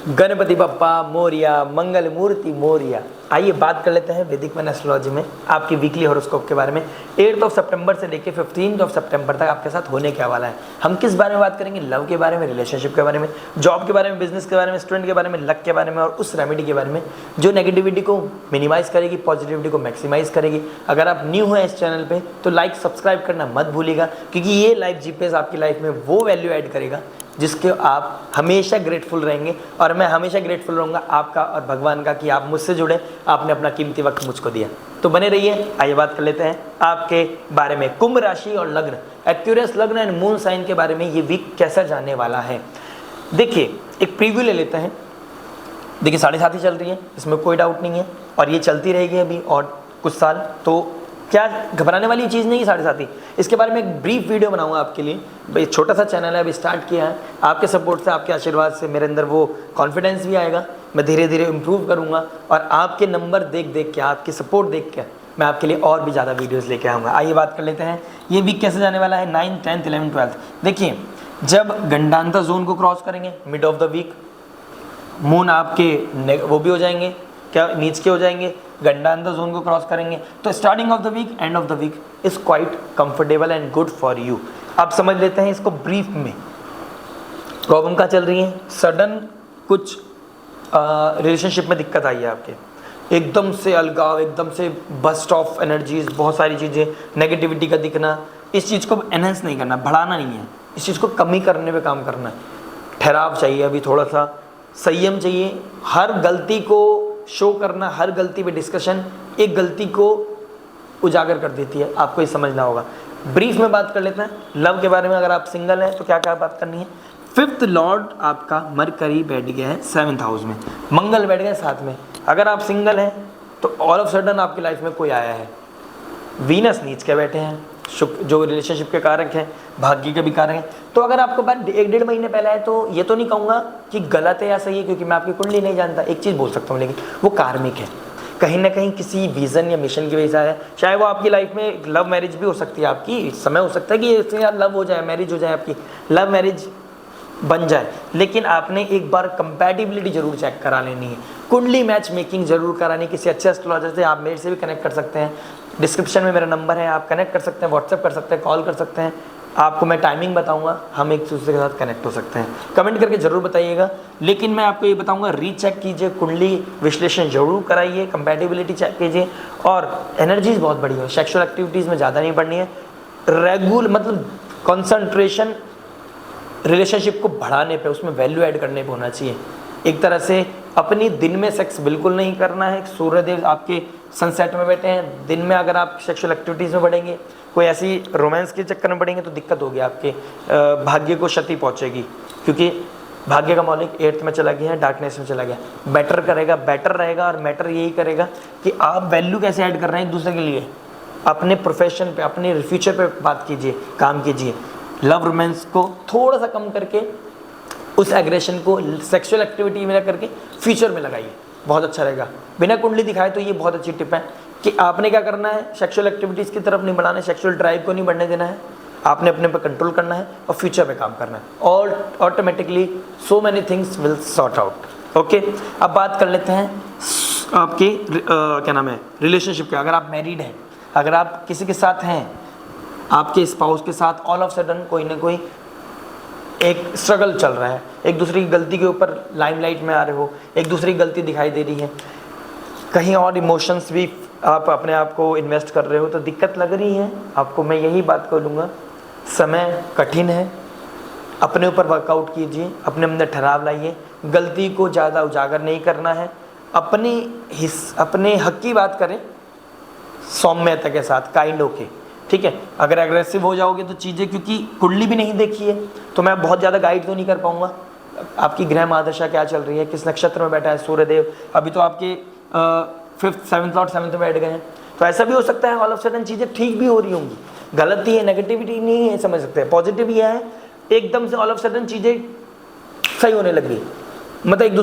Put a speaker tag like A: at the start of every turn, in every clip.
A: गणपति बप्पा मोरिया, मंगल मूर्ति मोरिया। आइए बात कर लेते हैं वैदिक मैन एस्ट्रोलॉजी में आपकी वीकली हॉरोस्कोप के बारे में। 8 सितंबर से लेकर 15 सितंबर तक आपके साथ होने क्या वाला है। हम किस बारे में बात करेंगे? लव के बारे में, रिलेशनशिप के बारे में, जॉब के बारे में, बिजनेस के बारे में, स्टूडेंट के बारे में, लक के बारे में और उस रेमेडी के बारे में जो नेगेटिविटी को मिनिमाइज करेगी, पॉजिटिविटी को मैक्सिमाइज करेगी। अगर आप न्यू हैं इस चैनल पर तो लाइक सब्सक्राइब करना मत भूलिएगा, क्योंकि ये लाइव जीपीएस आपकी लाइफ में वो वैल्यू ऐड करेगा जिसके आप हमेशा ग्रेटफुल रहेंगे। और मैं हमेशा ग्रेटफुल रहूँगा आपका और भगवान का कि आप मुझसे जुड़े, आपने अपना कीमती वक्त मुझको दिया। तो बने रहिए। आइए बात कर लेते हैं आपके बारे में। कुंभ राशि और लग्न, एक्यूरियस लग्न एंड मून साइन के बारे में ये वीक कैसा जाने वाला है। देखिए एक प्रीव्यू ले लेते हैं। देखिए 7.5 चल रही है, इसमें कोई डाउट नहीं है और ये चलती रहेगी अभी और कुछ साल। तो क्या घबराने वाली चीज़ नहीं है 7.5। इसके बारे में एक ब्रीफ वीडियो बनाऊंगा आपके लिए। भाई छोटा सा चैनल है, अभी स्टार्ट किया है। आपके सपोर्ट से, आपके आशीर्वाद से मेरे अंदर वो कॉन्फिडेंस भी आएगा। मैं धीरे धीरे इम्प्रूव करूंगा और आपके नंबर देख देख के, आपकी सपोर्ट देख के मैं आपके लिए और भी ज़्यादा वीडियोज़ लेके आऊँगा। आइए बात कर लेते हैं ये वीक कैसे जाने वाला है। 9, 10, 11, 12। देखिए जब गंडांतर जोन को क्रॉस करेंगे mid of the week, moon आपके वो भी हो जाएंगे, क्या नीच के हो जाएंगे, गंडांतर जोन को क्रॉस करेंगे। तो starting of the week, end of the week is quite comfortable and good for you. अब समझ लेते हैं इसको ब्रीफ में। प्रॉब्लम क्या चल रही है? सडन कुछ रिलेशनशिप में दिक्कत आई है आपके, एकदम से अलगाव, एकदम से बस्ट ऑफ एनर्जीज, बहुत सारी चीज़ें, नेगेटिविटी का दिखना। इस चीज़ को एनहेंस नहीं करना, बढ़ाना नहीं है, इस चीज़ को कमी करने पे काम करना है। ठहराव चाहिए, अभी थोड़ा सा संयम चाहिए। हर गलती को शो करना, हर गलती पे डिस्कशन एक गलती को उजागर कर देती है, आपको ये समझना होगा। ब्रीफ में बात कर लेते हैं लव के बारे में। अगर आप सिंगल हैं तो क्या क्या बात करनी है। 5th लॉर्ड आपका मरकरी बैठ गया है 7th हाउस में, मंगल बैठ गया 7 में। अगर आप सिंगल हैं तो ऑल ऑफ सडन आपकी लाइफ में कोई आया है। वीनस नीच के बैठे हैं, शुक्र जो रिलेशनशिप के कारक हैं, भाग्य के भी कारक हैं। तो अगर आपको बात 1-1.5 महीने पहले है तो ये तो नहीं कहूँगा कि गलत है या सही है, क्योंकि मैं आपकी कुंडली नहीं जानता। एक चीज़ बोल सकता हूँ, लेकिन वो कार्मिक है, कहीं ना कहीं किसी विजन या मिशन की वजह से है। चाहे वो आपकी लाइफ में लव मैरिज भी हो सकती है, आपकी समय हो सकता है कि इससे यार लव हो जाए, मैरिज हो जाए, आपकी लव मैरिज बन जाए, लेकिन आपने एक बार कंपैटिबिलिटी जरूर चेक करा लेनी है। कुंडली मैच मेकिंग जरूर करानी। किसी अच्छे एस्ट्रोलॉजर से आप मेरे से भी कनेक्ट कर सकते हैं। डिस्क्रिप्शन में मेरा नंबर है, आप कनेक्ट कर सकते हैं, व्हाट्सएप कर सकते हैं, कॉल कर सकते हैं। आपको मैं टाइमिंग बताऊंगा, हम एक दूसरे के साथ कनेक्ट हो सकते हैं। कमेंट करके जरूर बताइएगा। लेकिन मैं आपको ये बताऊंगा, रीचेक कीजिए, कुंडली विश्लेषण जरूर कराइए, कंपैटिबिलिटी चेक कीजिए और एनर्जीज बहुत बढ़िया हो। सेक्सुअल एक्टिविटीज़ में ज़्यादा नहीं बढ़नी है। रेगुलर मतलब कॉन्सेंट्रेशन रिलेशनशिप को बढ़ाने पे, उसमें वैल्यू ऐड करने पे होना चाहिए। एक तरह से अपनी दिन में सेक्स बिल्कुल नहीं करना है। सूर्यदेव आपके सनसेट में बैठे हैं, दिन में अगर आप सेक्सुअल एक्टिविटीज़ में बढ़ेंगे, कोई ऐसी रोमांस के चक्कर में बढ़ेंगे तो दिक्कत होगी, आपके भाग्य को क्षति पहुंचेगी, क्योंकि भाग्य का मौलिक 8th में चला गया है, डार्कनेस में चला गया। बेटर करेगा, बेटर रहेगा और मैटर यही करेगा कि आप वैल्यू कैसे ऐड कर रहे हैं एक दूसरे के लिए। अपने प्रोफेशन पे, अपने फ्यूचर पे बात कीजिए, काम कीजिए। लव रोमांस को थोड़ा सा कम करके उस एग्रेशन को सेक्सुअल एक्टिविटी में करके फ्यूचर में लगाइए, बहुत अच्छा रहेगा। बिना कुंडली दिखाए तो ये बहुत अच्छी टिप है कि आपने क्या करना है, सेक्सुअल एक्टिविटीज़ की तरफ नहीं बढ़ाना है, सेक्सुअल ड्राइव को नहीं बढ़ने देना है। आपने अपने पर कंट्रोल करना है और फ्यूचर में काम करना है, और automatically so many things will sort out. Okay, अब बात कर लेते हैं आपके क्या नाम है, रिलेशनशिप के। अगर आप मैरिड हैं, अगर आप किसी के साथ हैं, आपके स्पाउस के साथ ऑल ऑफ सडन कोई ना कोई एक स्ट्रगल चल रहा है, एक दूसरे की गलती के ऊपर लाइमलाइट में आ रहे हो, एक दूसरे की गलती दिखाई दे रही है, कहीं और इमोशंस भी आप अपने आप को इन्वेस्ट कर रहे हो तो दिक्कत लग रही है आपको, मैं यही बात करूँगा। समय कठिन है, अपने ऊपर वर्कआउट कीजिए, अपने अंदर ठहराव लाइए, गलती को ज़्यादा उजागर नहीं करना है, अपने हक की बात करें सौम्यता के साथ, काइंड होके, ठीक है। अगर एग्रेसिव हो जाओगे तो चीज़ें, क्योंकि कुंडली भी नहीं देखी है तो मैं बहुत ज़्यादा गाइड तो नहीं कर पाऊँगा। आपकी ग्रह महादशा क्या चल रही है, किस नक्षत्र में बैठा है सूर्यदेव, अभी तो आपके 5th 7th लॉर्ड 7th में बैठ गए हैं, तो ऐसा भी हो सकता है ऑल ऑफ सडन चीज़ें ठीक भी हो रही होंगी। गलती है, नेगेटिविटी नहीं है, समझ सकते हैं। पॉजिटिव ये है, एकदम से ऑल ऑफ सडन चीज़ें सही होने लग गई, मतलब एक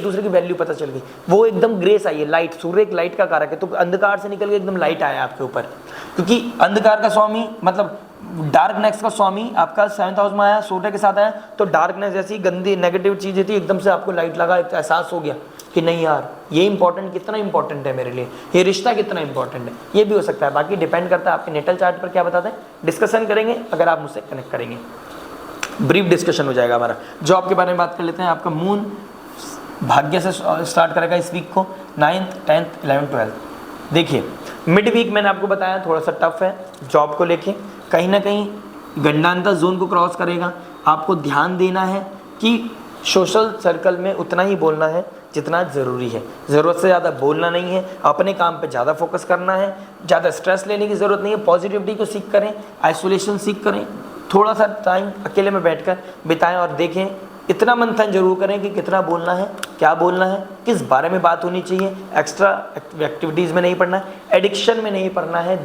A: दूसरे की वैल्यू पता चल गई, वो एकदम ग्रेस आई है, लाइट। सूर्य एक लाइट का कारक है, तो अंधकार से निकल के एकदम लाइट आया आपके ऊपर, क्योंकि अंधकार का स्वामी मतलब डार्कनेस का स्वामी आपका 7th हाउस में आया, सूर्य के साथ आया, तो डार्कनेस जैसी गंदी नेगेटिव चीज़ें थी, एकदम से आपको लाइट लगा, एक एहसास हो गया कि नहीं यार ये इंपॉर्टेंट, कितना इंपॉर्टेंट है मेरे लिए, ये रिश्ता कितना इंपॉर्टेंट है, ये भी हो सकता है। बाकी डिपेंड करता है आपके नेटल चार्ट पर क्या बताते हैं, डिस्कशन करेंगे अगर आप मुझसे कनेक्ट करेंगे, ब्रीफ डिस्कशन हो जाएगा हमारा। जॉब के बारे में बात कर लेते हैं। आपका मून भाग्य से स्टार्ट करेगा इस वीक को, 9th 10th 11th 12th। देखिए मिड वीक मैंने आपको बताया थोड़ा सा टफ है जॉब को लेके, कहीं ना कहीं गंडांतर जोन को क्रॉस करेगा। आपको ध्यान देना है कि सोशल सर्कल में उतना ही बोलना है जितना ज़रूरी है, ज़रूरत से ज़्यादा बोलना नहीं है, अपने काम पे ज़्यादा फोकस करना है, ज़्यादा स्ट्रेस लेने की ज़रूरत नहीं है, पॉजिटिविटी को सीख करें, आइसोलेशन सीख करें, थोड़ा सा टाइम अकेले में बैठकर बिताएं और देखें, इतना मंथन जरूर करें कि कितना बोलना है, क्या बोलना है, किस बारे में बात होनी चाहिए, एक्स्ट्रा एक्टिविटीज़ में नहीं पढ़ना है, एडिक्शन में नहीं पढ़ना है,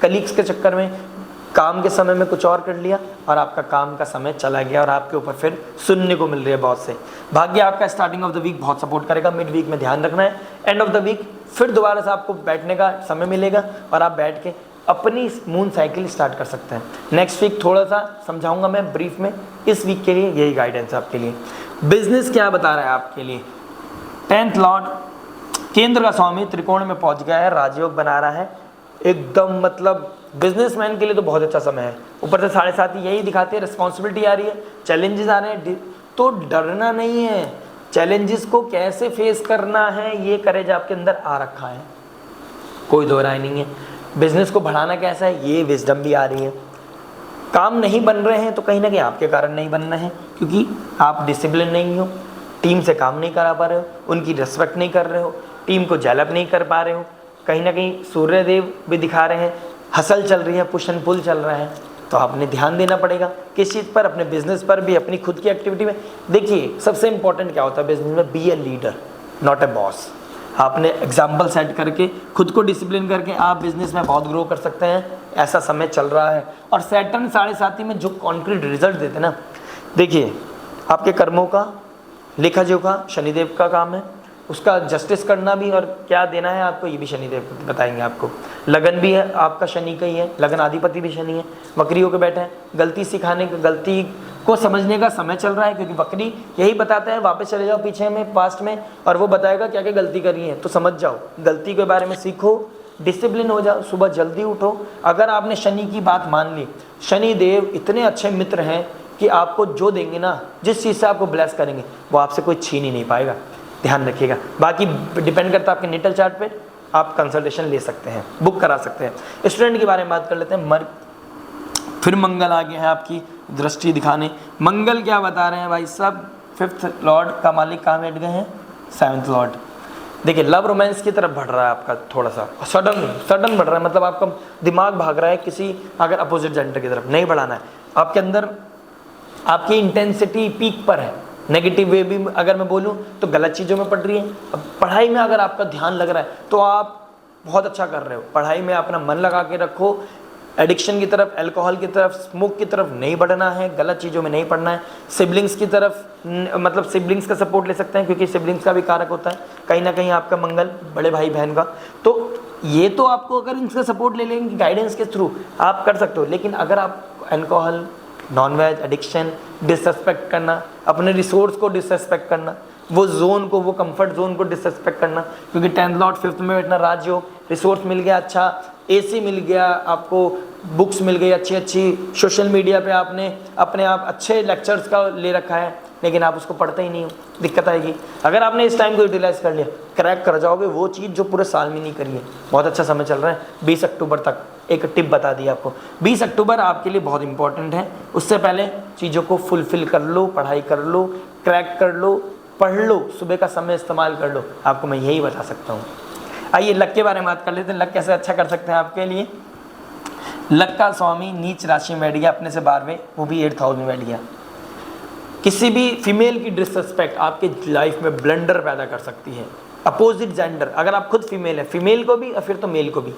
A: कलीग्स के चक्कर में काम के समय में कुछ और कर लिया और आपका काम का समय चला गया और आपके ऊपर फिर सुनने को मिल रही है बहुत से। भाग्य आपका स्टार्टिंग ऑफ द वीक बहुत सपोर्ट करेगा, मिड वीक में ध्यान रखना है, एंड ऑफ द वीक फिर दोबारा से आपको बैठने का समय मिलेगा और आप बैठ के अपनी मून साइकिल स्टार्ट कर सकते हैं। नेक्स्ट वीक थोड़ा सा समझाऊंगा मैं ब्रीफ में, इस वीक के लिए यही गाइडेंस है आपके लिए। बिजनेस क्या बता रहा है आपके लिए, 10th लॉर्ड केंद्र का स्वामी त्रिकोण में पहुंच गया है, राजयोग बना रहा है एकदम, मतलब बिजनेसमैन के लिए तो बहुत अच्छा समय है। ऊपर से 7.5 यही दिखाते हैं, रिस्पॉन्सिबिलिटी आ रही है, चैलेंजेस आ रहे हैं, तो डरना नहीं है, चैलेंजेस को कैसे फेस करना है ये करेज आपके अंदर आ रखा है, कोई दो राय नहीं है। बिजनेस को बढ़ाना कैसा है ये विजडम भी आ रही है। काम नहीं बन रहे हैं तो कहीं ना कहीं आपके कारण नहीं बन रहे हैं, क्योंकि आप डिसिप्लिन नहीं हो, टीम से काम नहीं करा पा रहे हो, उनकी रिस्पेक्ट नहीं कर रहे हो, टीम को डेवलप नहीं कर पा रहे हो, कहीं ना कहीं सूर्यदेव भी दिखा रहे हैं, हसल चल रही है, पुश एंड पुल चल रहा है, तो आपने ध्यान देना पड़ेगा किस चीज़ पर, अपने बिजनेस पर भी, अपनी खुद की एक्टिविटी में। देखिए सबसे इंपॉर्टेंट क्या होता है बिजनेस में, be a leader not a boss. आपने एग्जाम्पल सेट करके खुद को डिसिप्लिन करके आप बिजनेस में बहुत ग्रो कर सकते हैं, ऐसा समय चल रहा है। और सैटर्न 7.5 में जो कॉन्क्रीट रिजल्ट देते हैं ना, देखिए आपके कर्मों का लेखा जोखा शनिदेव का काम है, उसका जस्टिस करना भी और क्या देना है आपको ये भी शनिदेव बताएंगे आपको। लगन भी है आपका शनि का ही है, लगन अधिपति भी शनि है, वक्री होकर बैठे हैं, गलती सिखाने का, गलती को समझने का समय चल रहा है, क्योंकि वक्री यही बताता है वापस चले जाओ पीछे में पास्ट में और वो बताएगा क्या क्या गलती करी है, तो समझ जाओ, गलती के बारे में सीखो, डिसिप्लिन हो जाओ, सुबह जल्दी उठो। अगर आपने शनि की बात मान ली, शनि देव इतने अच्छे मित्र हैं कि आपको जो देंगे ना, जिस चीज़ से आपको ब्लेस करेंगे वो आपसे कोई छीन ही नहीं पाएगा, ध्यान रखिएगा। बाकी डिपेंड करता है आपके नेटल चार्ट पे, आप कंसल्टेशन ले सकते हैं, बुक करा सकते हैं। स्टूडेंट के बारे में बात कर लेते हैं। फिर मंगल आ गया है आपकी दृष्टि दिखाने। मंगल क्या बता रहे हैं भाई साहब, 5th लॉर्ड का मालिक कहाँ बैठ गए हैं, 7th लॉर्ड। देखिए लव रोमांस की तरफ बढ़ रहा है आपका, थोड़ा सा सडन बढ़ रहा है, मतलब आपका दिमाग भाग रहा है किसी अगर अपोजिट जेंडर की तरफ, नहीं बढ़ाना है। आपके अंदर आपकी इंटेंसिटी पीक पर है, नेगेटिव वे भी अगर मैं बोलूँ तो गलत चीज़ों में पढ़ रही है। अब पढ़ाई में अगर आपका ध्यान लग रहा है तो आप बहुत अच्छा कर रहे हो, पढ़ाई में अपना मन लगा के रखो, एडिक्शन की तरफ, अल्कोहल की तरफ, स्मोक की तरफ नहीं बढ़ना है, गलत चीज़ों में नहीं पढ़ना है। सिबलिंग्स की तरफ, मतलब सिबलिंग्स का सपोर्ट ले सकते हैं, क्योंकि सिबलिंग्स का भी कारक होता है कहीं ना कहीं आपका मंगल, बड़े भाई बहन का, तो ये तो आपको अगर इनका सपोर्ट ले लेंगे गाइडेंस के थ्रू आप कर सकते हो। लेकिन अगर आप अल्कोहल, नॉनवेज, एडिक्शन, डिसरेस्पेक्ट करना, अपने रिसोर्स को डिसरेस्पेक्ट करना, वो जोन को, वो कंफर्ट जोन को डिसरेस्पेक्ट करना, क्योंकि 10th लॉर्ड 5th में बैठना राजयोग, रिसोर्स मिल गया, अच्छा एसी मिल गया आपको, बुक्स मिल गई अच्छी अच्छी, सोशल मीडिया पे आपने अपने आप अच्छे लेक्चर्स का ले रखा है, लेकिन आप उसको पढ़ते ही नहीं हो, दिक्कत आएगी। अगर आपने इस टाइम को यूटिलाइज कर लिया, क्रैक कर जाओगे वो चीज़ जो पूरे साल में नहीं करी है। बहुत अच्छा समय चल रहा है 20 अक्टूबर तक। एक टिप बता दी आपको, 20 अक्टूबर आपके लिए बहुत इंपॉर्टेंट है, उससे पहले चीज़ों को फुलफिल कर लो, पढ़ाई कर लो, क्रैक कर लो, पढ़ लो, सुबह का समय इस्तेमाल कर लो, आपको मैं यही बता सकता हूँ। आइए लक के बारे में बात कर लेते हैं, लक कैसे अच्छा कर सकते हैं आपके लिए। लक का स्वामी नीच राशि में बैठ गया, अपने से 12वें, वो भी 8th हाउस में बैठ गया। किसी भी फीमेल की डिसरिस्पेक्ट आपके लाइफ में ब्लंडर पैदा कर सकती है। अपोजिट जेंडर, अगर आप खुद फीमेल है, फीमेल को भी और फिर तो मेल को भी,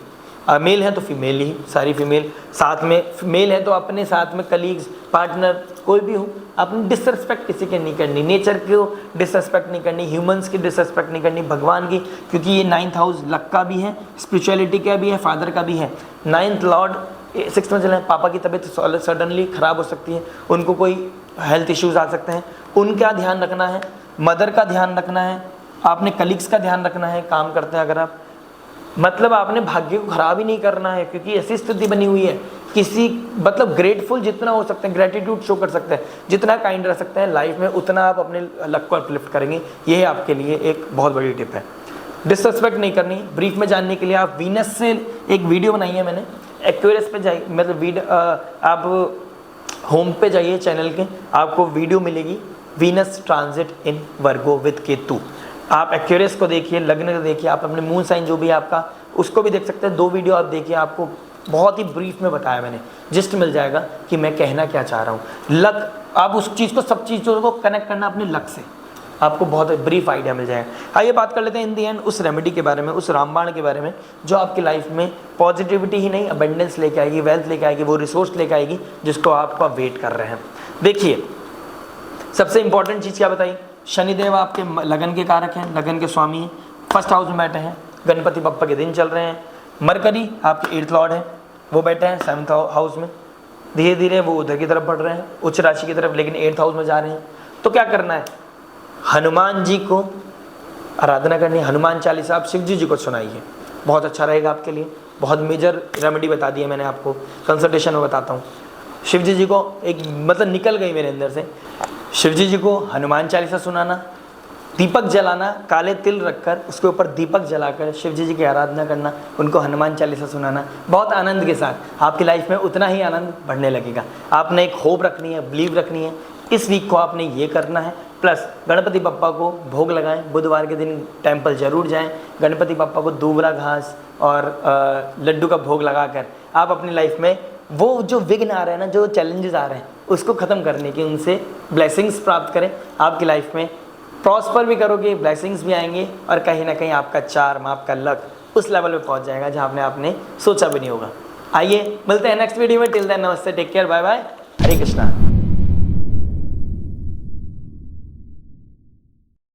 A: मेल है तो फीमेल ही, सारी फीमेल साथ में, मेल है तो अपने साथ में कलीग्स, पार्टनर, कोई भी हो, आपने डिसरिस्पेक्ट किसी की नहीं करनी, नेचर को डिसरिस्पेक्ट नहीं करनी, ह्यूमंस की डिसरिस्पेक्ट नहीं करनी, भगवान की, क्योंकि ये 9th हाउस लक का भी है, स्पिरिचुअलिटी का भी है, फादर का भी है। 9th लॉर्ड सिक्स में चले हैं, पापा की तबीयत सडनली ख़राब हो सकती है, उनको कोई हेल्थ इश्यूज़ आ सकते हैं, उनका ध्यान रखना है, मदर का ध्यान रखना है, आपने कलीग्स का ध्यान रखना है, काम करते हैं अगर आप, मतलब आपने भाग्य को ख़राब ही नहीं करना है, क्योंकि ऐसी स्थिति बनी हुई है। किसी मतलब ग्रेटफुल जितना हो सकते हैं, ग्रेटिट्यूड शो कर सकते हैं, जितना काइंड रह सकते हैं लाइफ में, उतना आप अपने लक को अपलिफ्ट करेंगे। ये आपके लिए एक बहुत बड़ी टिप है। डिसरिस्पेक्ट नहीं करनी। ब्रीफ में जानने के लिए आप वीनस से एक वीडियो बनाई है मैंने, एक्वेरियस पे जाइए, मतलब आप होम पे जाइए चैनल के, आपको वीडियो मिलेगी Venus transit in Virgo with Ketu. आप एक्वेरियस को देखिए, लग्न को देखिए, आप अपने मून साइन जो भी है आपका उसको भी देख सकते हैं। 2 वीडियो आप देखिए, आपको बहुत ही ब्रीफ में बताया मैंने, जिस्ट मिल जाएगा कि मैं कहना क्या चाह रहा हूँ। लक, आप उस चीज़ को, सब चीज़ों को कनेक्ट करना अपने लक से, आपको बहुत ब्रीफ आइडिया मिल जाएगा। आइए बात कर लेते हैं इन दी एंड उस रेमेडी के बारे में, उस रामबाण के बारे में, जो आपकी लाइफ में पॉजिटिविटी ही नहीं, अबेंडेंस लेके आएगी, वेल्थ लेके आएगी, वो रिसोर्स लेके आएगी जिसको आपका वेट कर रहे हैं। देखिए, सबसे इंपॉर्टेंट चीज़ क्या बताई, शनिदेव आपके लगन के कारक हैं, लगन के स्वामी हैं, फर्स्ट हाउस में बैठे हैं, गणपति बप्पा के दिन चल रहे हैं, मरकरी आपके 8th लॉर्ड है, वो बैठे हैं 7th हाउस में, धीरे धीरे वो उधर की तरफ बढ़ रहे हैं, उच्च राशि की तरफ, लेकिन 8th हाउस में जा रहे हैं। तो क्या करना है, हनुमान जी को आराधना करनी है, हनुमान चालीसा आप शिव जी को सुनाइए, बहुत अच्छा रहेगा आपके लिए। बहुत मेजर रेमेडी बता दी है मैंने आपको, कंसल्टेशन में बताता हूँ। शिव जी को एक मतलब निकल गई मेरे अंदर से, शिव जी को हनुमान चालीसा सुनाना, दीपक जलाना, काले तिल रखकर उसके ऊपर दीपक जलाकर शिव जी की आराधना करना, उनको हनुमान चालीसा सुनाना, बहुत आनंद के साथ आपकी लाइफ में उतना ही आनंद बढ़ने लगेगा। आपने एक होप रखनी है, बिलीव रखनी है, इस वीक को आपने ये करना है। प्लस गणपति बप्पा को भोग लगाएं, बुधवार के दिन टेम्पल जरूर जाएं, गणपति बप्पा को दूबरा घास और लड्डू का भोग लगाकर आप अपनी लाइफ में वो जो विघ्न आ रहे हैं ना, जो चैलेंजेस आ रहे हैं, उसको ख़त्म करने की, उनसे ब्लेसिंग्स प्राप्त करें। आपकी लाइफ में प्रॉस्पर भी करोगे, ब्लेसिंग्स भी आएंगे, और कहीं ना कहीं आपका चार्म, आपका लक उस लेवल पे पहुंच जाएगा जहां आपने सोचा भी नहीं होगा। आइए मिलते हैं नेक्स्ट वीडियो में। टिल देन नमस्ते, टेक केयर, बाय बाय, हरे कृष्णा।